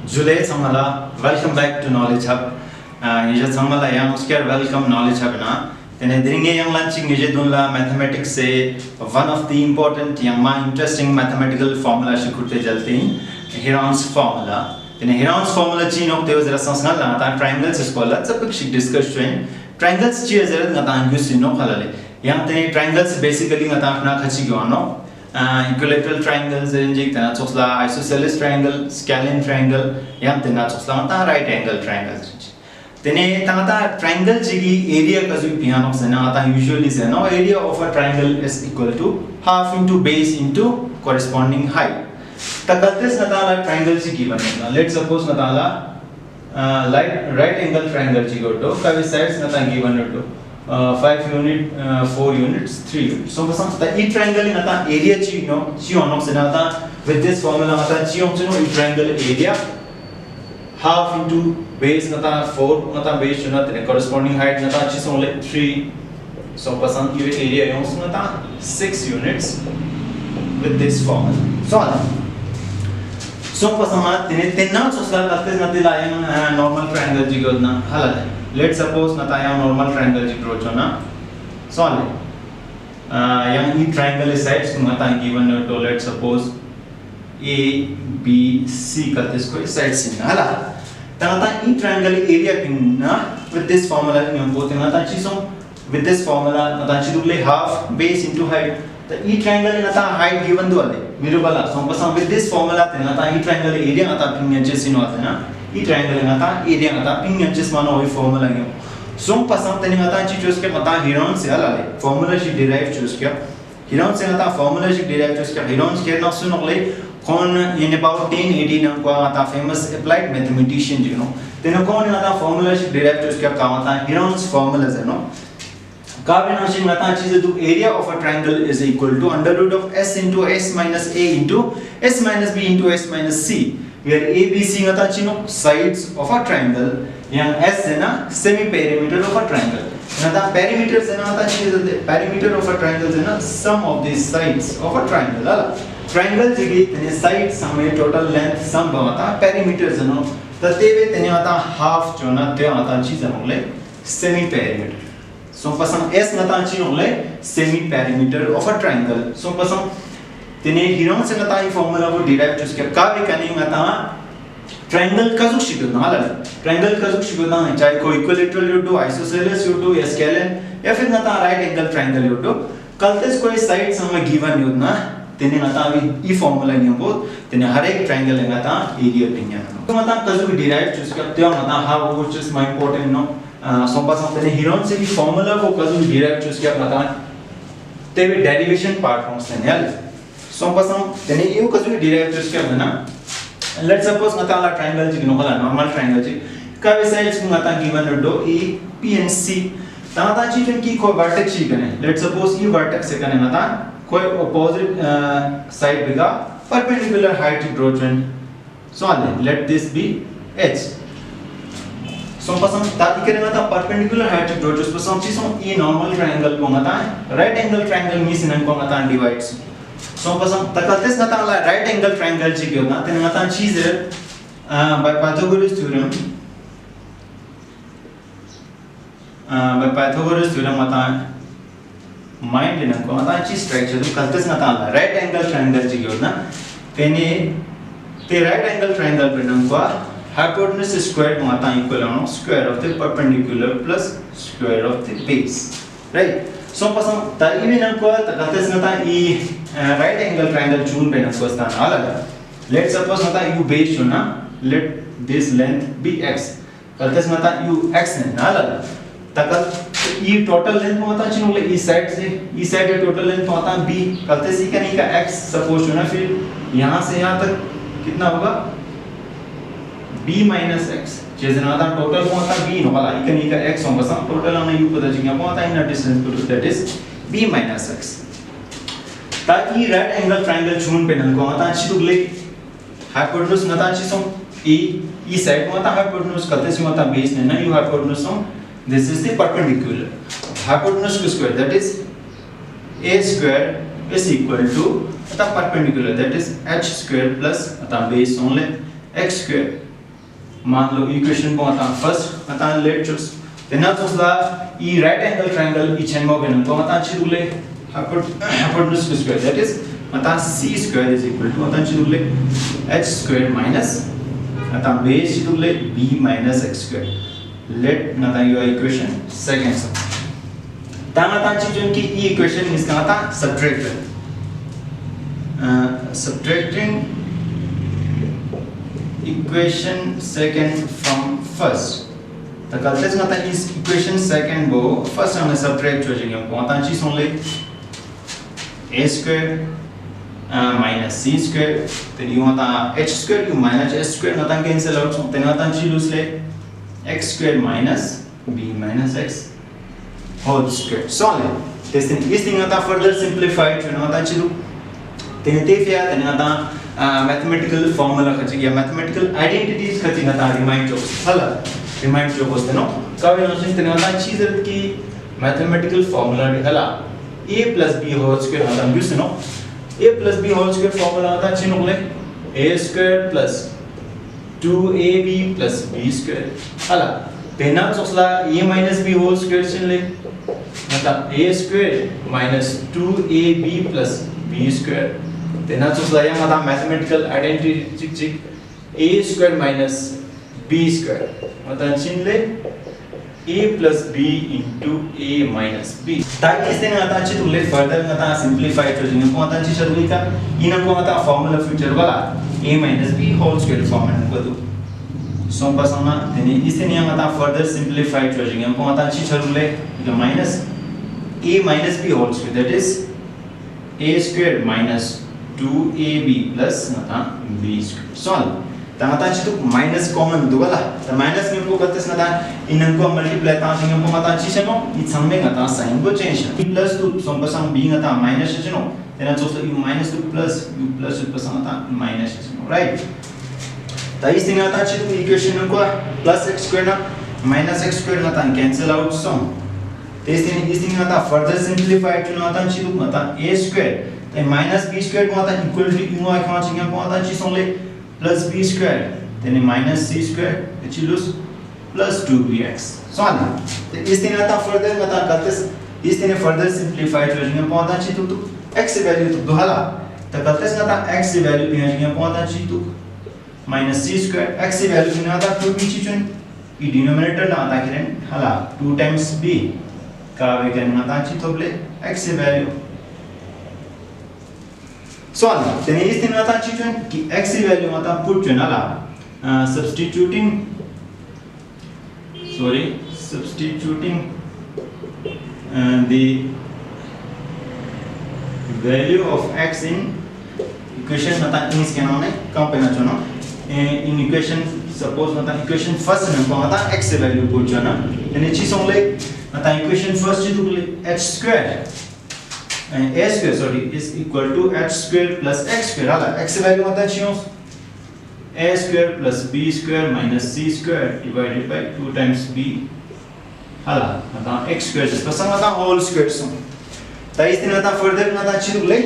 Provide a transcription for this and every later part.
Zulay Samala, welcome back to Knowledge Hub. Nija Samala yang usker welcome Knowledge Hub na. Tene dringe yang launching nije dunla mathematics se one of the important yang ma interesting mathematical formula shikhute jalte hain Heron's formula. Tene Heron's formula chi nok teo zara sansngal na ta triangles iskola sapik shik discuss train triangles chi zara na ta use no khalale. Yang tene triangles basically na ta apna khachi gano. Equilateral triangles range tena chosla isosceles triangle, scalene triangle, yang tena chosla ta right angle triangles. Tene tangata triangle jigi area kazu piano sena ta usually say no area of a triangle is equal to half into base into corresponding height. Takaltes natala triangle ji given na. Let's suppose natala right angle triangle ji go to kavi sides nata given to 5 unit 4 units 3 units. So basam the e triangle nata area chi no chi onok sena ta with this formula nata chi onok no e triangle area half into base nata 4 nata base chuna tene corresponding height nata chi only 3. So basam e area yons nata 6 units with this formula. So basam tene tenna sosla kaltes natila yang normal triangle ji godna halal. Let's suppose nata yang normal triangle ji draw chona. So yang e triangle sides nata given to let's suppose A B C kaltes ko sides sin hala. Tangata e triangle area pinna with this formula in both nata chi so with this formula nata chi dugle half base into height. The e triangle nata height given do ale miru bala so basam with this formula nata e triangle area nata pinna chesin wata na e triangle nata area nata pinna ches mano oi formula nyo so basam tani nata chi choose ke nata Heron se alale formula shi derive choose kya Heron se nata formula shi derive choose kya Heron ke na sunole kon in about 1080 na ko nata famous applied mathematician you know teno kon nata formula shi derive choose kya ka nata Heron's formulas you know Kabination nata cheeze do area of a triangle is equal to under root of s into s minus a into s minus b into s minus c where a b c nata chino sides of a triangle yang s is na semi perimeter of a triangle nata perimeter is nata cheeze the perimeter of a triangle is na sum of the sides of a triangle ala triangle jigi tene sides sum total length sum bata perimeter is no tateve tene nata half chona te nata cheeze nole semi perimeter. So pasam s nata chi nole semi perimeter of a triangle. So pasam tene Heron se nata I formula ko derive choose kya ka kani nata triangle kazuk shigo na hala triangle kazuk shigo na chahe ko equilateral you do isosceles you do scalene ya fir nata right angle triangle you do kaltes koi side sam given you na tene nata I formula ni bo tene har ek triangle nata area pinya so nata kazuk derive choose kya tya nata how which is my important no so basam tene Heron se formula ko kazu derive choose kya pata teve derivation part from senel so basam tene eu kazu derive choose kya na let's suppose ngata la triangle ji no hala normal triangle ji ka sides ngata given do e p and c tata chi fen ki ko vertex chi kane let's suppose e vertex se kane ngata koi opposite side biga perpendicular height draw trend so let this be h. So pasam ta ikere ngata perpendicular height draw just pasam chi so e normal triangle ko ngata right angle triangle mi sinan ko ngata divides so pasam takaltes ngata la right angle triangle chi kyo na ten ngata chi ze by Pythagoras theorem ngata mind linan ko ngata chi structure kaltes ngata la right angle triangle chi kyo na tene te right angle triangle penan ko hypotenuse squared mata equal to square of the perpendicular plus square of the base right so pasam ta even ko ta kaltes nata e right angle triangle chun pe na ko stan ala let's suppose nata u base chuna let this length be x kaltes nata u x na ala takal e total length mata chinu le e side total length mata b kaltes e kani का x suppose chuna फिर यहां से यहां तक कितना होगा b minus x जैसे ना था total को आता b नो वाला इकनी का x होगा सम total हमने u पता चल गया वो आता है ना distance to that is b minus x ताकि right angle triangle चुन पे नल को आता अच्छी तो ले hypotenuse ना था अच्छी सम e side को आता hypotenuse करते से आता base ने ना u hypotenuse some this is the perpendicular hypotenuse square that is a square is equal to आता perpendicular that is h square plus आता base only x square मान लो इक्वेशन को आता फर्स्ट आता लेट चूज तेना चूसला ई राइट एंगल ट्रायंगल ई चेन मो बेन को आता चिरुले hypotenuse square that is आता c square is equal to आता चिरुले h square minus आता base चिरुले b minus x square let आता your equation second sum तांगा चिजुन की ई इक्वेशन इसका आता subtract subtracting equation second from first तो कहते हैं कि इस equation second को first हमने subtract हो जाएगा कौन सी सुन ले a square minus c square then you want h square you minus h square नता cancel out then नता ची लूज ले x square minus b minus x whole square solid this thing is thing नता further simplified जो नता ची लू then ते फिर then नता mathematical formula खची या mathematical identities खची नता remind जो हला remind जो होते नो कभी नोशन then नता चीज़ की mathematical formula भी हला a plus b whole square होता है बिल्कुल no a plus b whole square formula होता है चिन्ह ले a square plus 2ab plus b square हला तेना चोसला a minus b whole square चिन्ह ले मतलब a square minus 2ab plus b square तेना चोसला यहाँ मतलब mathematical identity चिक a square minus b square मतलब चिन्ह ले a plus b into a minus b ताकि इस दिन आता अच्छी तो लेट फर्दर आता सिंपलीफाई कर देंगे को आता अच्छी शर्त का इनको आता फॉर्मूला फ्यूचर वाला a minus b whole square form में को दो सो बस हम देने इस दिन यहाँ आता फर्दर सिंपलीफाई कर देंगे को आता अच्छी शर्त ले जो minus a minus b whole square that is a square minus 2ab plus आता b square सॉल्व ताता चितो माइनस कॉमन दुगला त माइनस में को करते सना इनको मल्टीप्लाई ता सिंग को मता ची छनो इ संगे गता साइन को चेंज प्लस टू सम पसम बीइंग अता माइनस छनो तेना चोसो u minus two plus u plus पसम अता माइनस छनो राइट त इस सिंग अता चितो इक्वेशन को प्लस x स्क्वायर ना माइनस x स्क्वायर ना ता कैंसिल आउट सम इस सिंग अता फर्दर सिंपलीफाइड नो अता चितो अता a स्क्वायर त माइनस b स्क्वायर को अता इक्वल टू यू आ खा चिंग को अता ची सोले plus b square then minus c square which will lose plus 2bx solve तो इस दिन आता further बता करते इस दिन further simplify हो जाएगा पौधा ची तो x वैल्यू तो दोहला तो करते से आता x वैल्यू भी आ जाएगा पौधा ची तो minus c square x value भी आता 2b ची चुन ये डिनोमिनेटर ना आता किरण हला 2 times b का विकर्ण आता ची तो बोले x वैल्यू solve then इस दिन आता चीज़ कि x की वैल्यू आता पुट जो ना ला substituting the value of x in equation आता इस क्या नाम है कहाँ पे ना चुनो in equation suppose आता equation first नंबर आता x की वैल्यू पुट जो ना then चीज़ होंगे आता equation first चीज़ तो बोले h square and a square sorry is equal to h square plus x square hala x value होता है चियों a square plus b square minus c square divided by 2 times b hala आता x square जिस पर संग आता whole square सम तो इस दिन आता further आता चिरू ले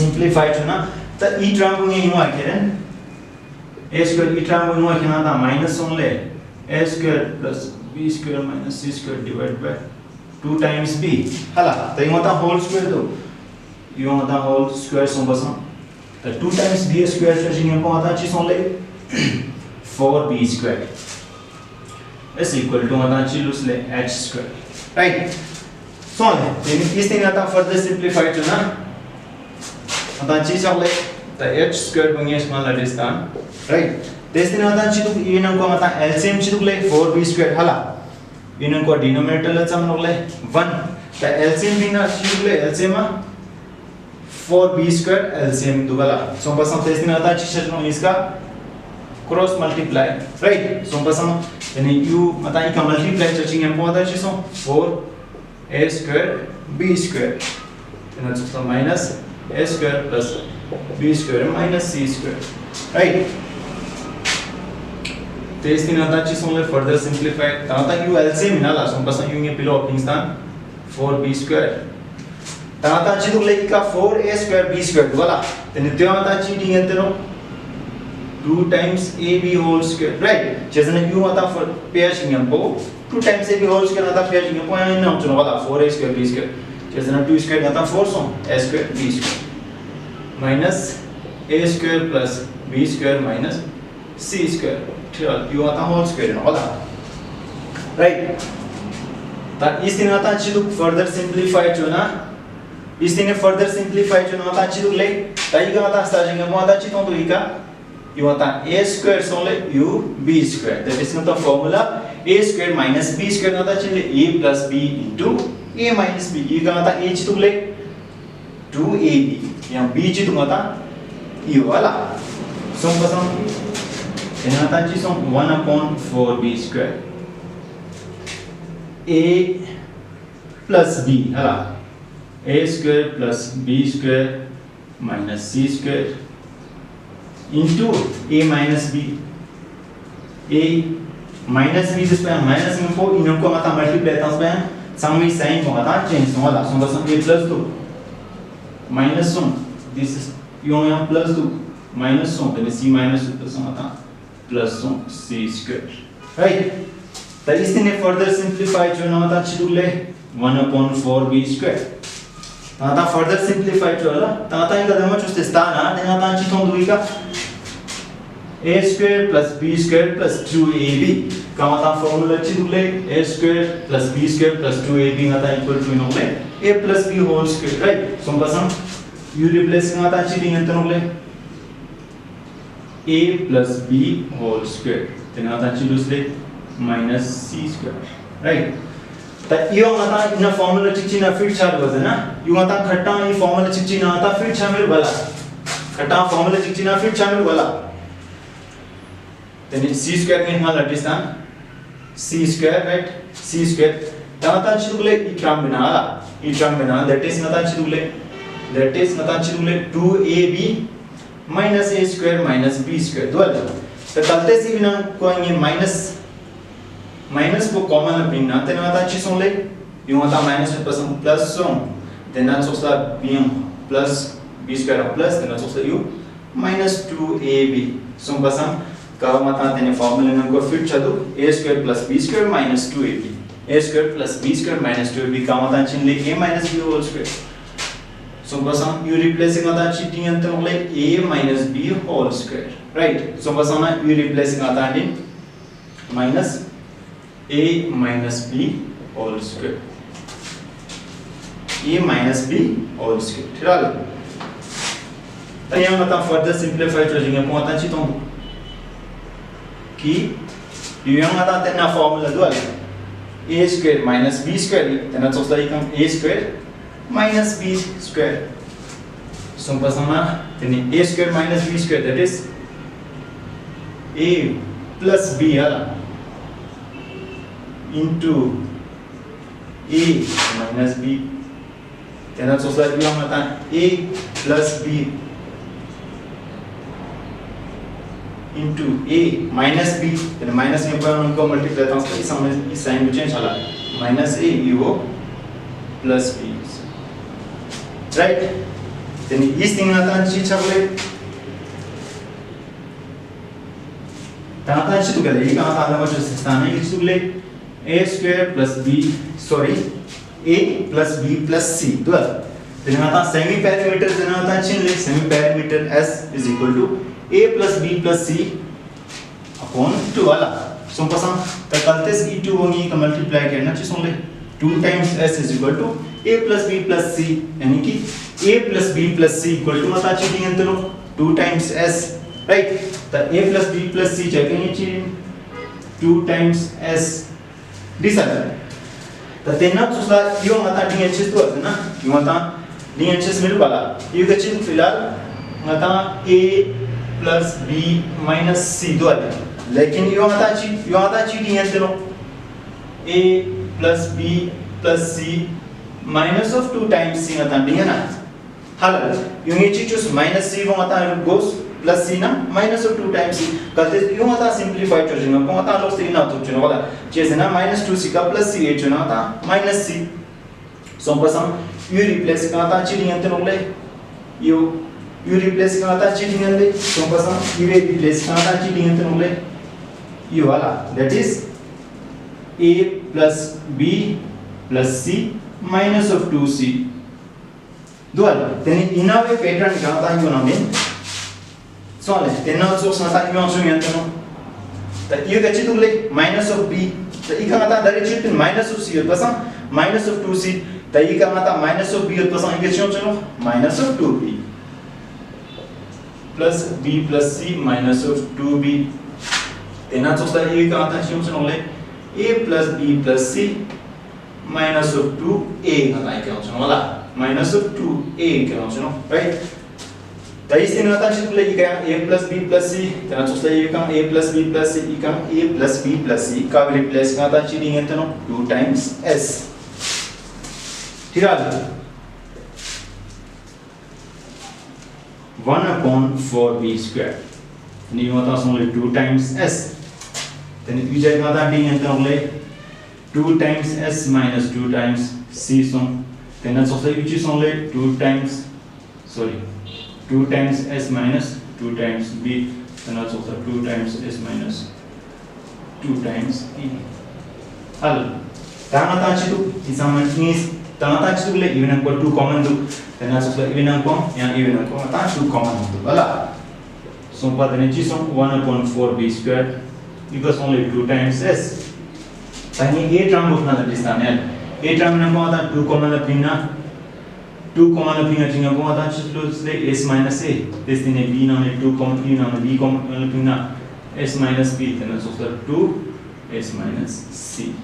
simplified है ना तो e term को ये हुआ क्या है a square e term को हुआ क्या ना minus only a square plus b square minus c square divided by 2 times b हला तो ये होता whole square तो ये होता whole square सम बस तो 2 times b square से जिन्हें को आता चीज़ होने 4b square is equal to होता चीज़ उसले h square right so है इस दिन आता further simplified जो ना होता चीज़ होने तो h square बंगे इसमें लड़ेस्तान right तो इस दिन आता चीज़ तो ये ना को होता LCM चीज़ ले 4b square हला इनको डिनोमिनेटर ले हम लोग ले 1 तो एलसीएम भी ना चीज ले एलसीएम 4b स्क्वायर एलसीएम दुगला सो बस हम इसमें आता चीज नो इसका क्रॉस मल्टीप्लाई राइट सो बस हम यानी u मतलब इसका मल्टीप्लाई चेंजिंग हम पता चीज 4a स्क्वायर b स्क्वायर यानी तो minus a square plus b square minus c square right तो इस दिन आता चीज़ होंगे further simplify ताता यू LCM ना ला सम बस यू ये पिलो किंगस्तान 4b square ताता चीज़ तो लेकिन का 4a square b square वाला तो नित्य आता चीज़ नहीं है तेरो 2 times ab whole square, right? Chesna u ata for pair singam po 2 times ab whole square ata pair singam po ya na chuno wala 4a square b square. Chesna 2 square ata 4 so a square b square minus a square plus b square minus c square. ठीक u ata whole square na wala, right? ता इस दिन आता अच्छी दुख further simplify चुना, इस दिन further simplify चुना आता अच्छी दुख ले ताई का आता starting में आता अच्छी तो ही का यू आता a square Sole u b square, that is not the formula a square minus b square आता अच्छी ले a plus b into a minus b, ये का आता a अच्छी दुख ले 2ab यहाँ b अच्छी दुख आता u वाला सोम पसंद यहाँ आता अच्छी सोम 1/4b square a plus b हला a square plus b square minus c square into a minus b, a minus b जिस पे minus में को इनको माता multiply था उस पे संग sign को माता change तो वाला संग बस a plus 2 minus 1 this is यहाँ plus 2 minus 1 तो c minus 2 तो संग माता plus 1 c square, right? तो इस दिन further simplify जो ना माता अच्छी दूले 1/4b square ताता further simplify चला ताता इनका दमा चुस्ते स्थान आ देना तां चितों दूरी का a square plus b square plus 2ab का मतलब फॉर्मूला अच्छी दूले a square plus b square plus 2ab ना तां equal to नोले a plus b whole square, right? so बसम u replace ना तां अच्छी दी अंतर नोले a plus b whole square तेना तां अच्छी दूसरे minus c square, right? ता यो आता इन फॉर्मूला चिची ना फिट चाल बजे ना यो आता खट्टा ये फॉर्मूला चिची ना आता फिट शामिल वाला खट्टा फॉर्मूला चिची ना फिट शामिल वाला तेने c स्क्वायर में हमारा लटिस्तान c square, right? c square ताता चिदुले इट्राम बिना दैट इज नता चिदुले 2ab minus a square minus b square दो तो तलते सी बिना कोई ये minus को कॉमन बिना तेने आता अच्छी सुन ले यूं आता minus में पसंद प्लस सुन तेना सोचता b plus b square plus तेना सोचता u minus 2ab सुन पसंद का माता तेने फॉर्मूला में को फिट चलो a square plus b square minus 2ab a square plus b square minus 2ab का माता चिन ले a minus b whole square so पसंद u replacing आता चिटिंग अंतर ले a minus b whole square, right? so पसंद u replacing आता है minus a minus b whole square a minus b whole square, ठीक है? तो यहाँ मतलब further simplify चलेंगे को आता ची तो कि यहाँ आता तेना फॉर्मूला दो a square minus b square तेना सोचता है कम a square minus b square so पसंद तेने a square minus b square that is a plus b है into a minus b तेना सोचता है हम आता a plus b into a minus b तेना minus में पर उनको मल्टीप्लाई था उसका इस साइन में चेंज चला minus a u plus b, right? तेनी इस दिन आता चीज चले ताता चीज तो करे ये कहाँ ताता बच्चों से स्थान है किस तुले a square plus b a plus b plus c तो then आता सेमी पैरामीटर देना आता चिन ले semi parameter s is equal to a plus b plus c upon 2 वाला सो पसंद तो कलते से e2 होगी का मल्टीप्लाई करना चाहिए सुन ले 2 times s is equal to a plus b plus c यानी कि a plus b plus c equal to आता चिटिंग अंतरो 2 times s, right? तो a plus b plus c चाहिए ये चीज 2 times s डिसाइड तो तेना सुसला यो माता डीएचएस तो है ना यो माता डीएचएस मिल वाला यो के चीज फिलहाल माता a plus b minus c दो है लेकिन यो माता ची डीएन तेरो a plus b plus c minus of 2 times c माता डीएन ना हाल यो ये चीज चूस minus c वो माता goes plus c ना minus of 2 times c कहते यो माता सिंपलीफाई चोजिंग को माता लोग से ना तो चुनो वाला जैसे ना minus 2c का plus c h चुना था minus c सो पसंद u रिप्लेस का था चीटिंग अंतर होले u u replace ka ata cheating ande so pasan u replace ka ata cheating ante nole u wala that is a plus b plus c minus of 2c dual then inawe pattern ka ata u namin so le then also sa ata u so yante no ta u ga chitule minus of b ta ika ata dare chitin minus of c pasan minus of 2c ta ika ata minus of b pasan ika chino minus of 2b plus b plus c minus of 2b then also the a ka ata chino le a plus b plus c minus of 2a ka ta ika chino wala minus of 2a ka chino right ta is in ata chino le ika a plus b plus c then also the ika a plus b plus c ika a plus b plus c ka replace ka ata cheating ente no 2 times s ठीक है 1 upon 4b square ni होता only 2 times s then you just got that thing and only 2 times s minus 2 times c so then that's also which is only 2 times 2 times s minus 2 times b then that's also 2 times s minus 2 times e hal tama ta chitu isaman is tama ta chitu le even equal 2 common do then that's also even equal yang even equal ta 2 common do wala so pa then chi so 1 upon 4b square equals only 2 times s tani a term bukna la distane a term na ko ta 2 common la pinna 2 common la pinna chinga ko ta chitu le s minus a this thing b na 2 common b na b common la pinna s minus b then that's also 2 s minus c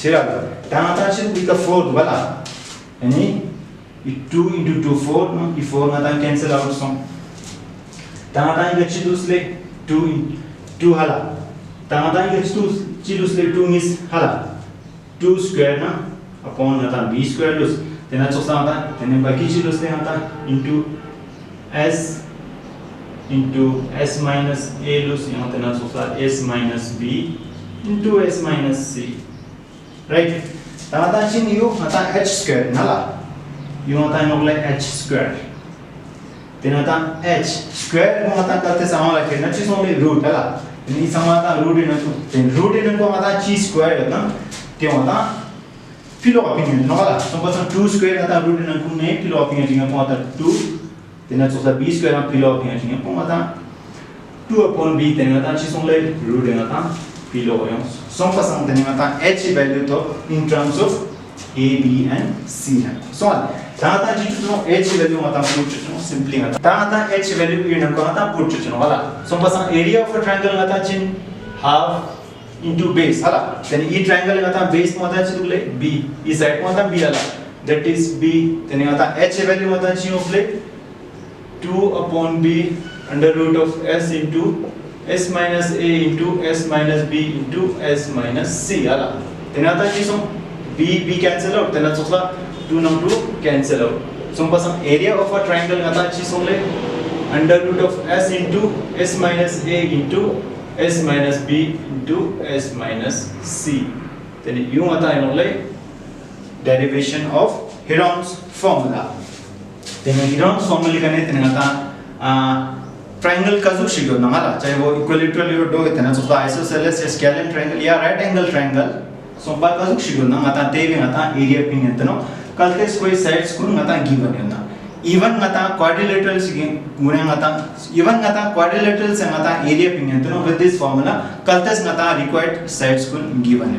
ठीक है ताता चित with the 4 वाला यानी 2 into 2 4 no ये 4 ना तां cancel out सम ताता ये चित उसले 2 हाला ताता ये चित उसले 2 is हाला 2 square ना upon ना तां b square लुस तेना चोसा आता तेने बाकी चित उसले आता into s minus a लुस यहाँ तेना Chausa s minus b into s minus c right tata chin u ata h square nala u ata nogla h square then ata h square ko ata kalte sama lakhe na chis only root hala ni sama ata root in to then root in ko ata chi square na te ata philo opinion nala so pas 2 square ata root in ko ne philo opinion jinga ko ata 2 then ata so b square na philo opinion jinga ko ata 2 upon b then ata chis only root in ata philo oyos so pasang tani mata h value to in terms of a b and c hai so tata jitu no h value mata put chino simply mata tata h value in ko mata put chino wala so pasang area of a triangle mata chin half into base hala then e triangle mata base mata chitu le b e side mata b hala that is b then mata h value mata chino le 2 upon b under root of s into s minus a into s minus b into s minus c ala then ata chiso b cancel out then also 2 now 2 cancel out so pasang area of a triangle ata chiso le under root of s into s minus a into s minus b into s minus c then you ata le derivation of Heron's formula then Heron's formula kane then ata triangle का जो शिगो ना हाला चाहे वो equilateral यो दो इतना तो isosceles या स्केलिन ट्रायंगल या राइट एंगल ट्रायंगल सो बा का जो शिगो ना मता तेवे मता एरिया पिन यंतनो कलते कोई साइड्स को मता गिवन यंता इवन मता क्वाड्रिलेटरल सिगे गुणे मता इवन मता क्वाड्रिलेटरल से मता एरिया पिन यंतनो विद दिस फार्मूला कलते मता रिक्वायर्ड साइड्स को गिवन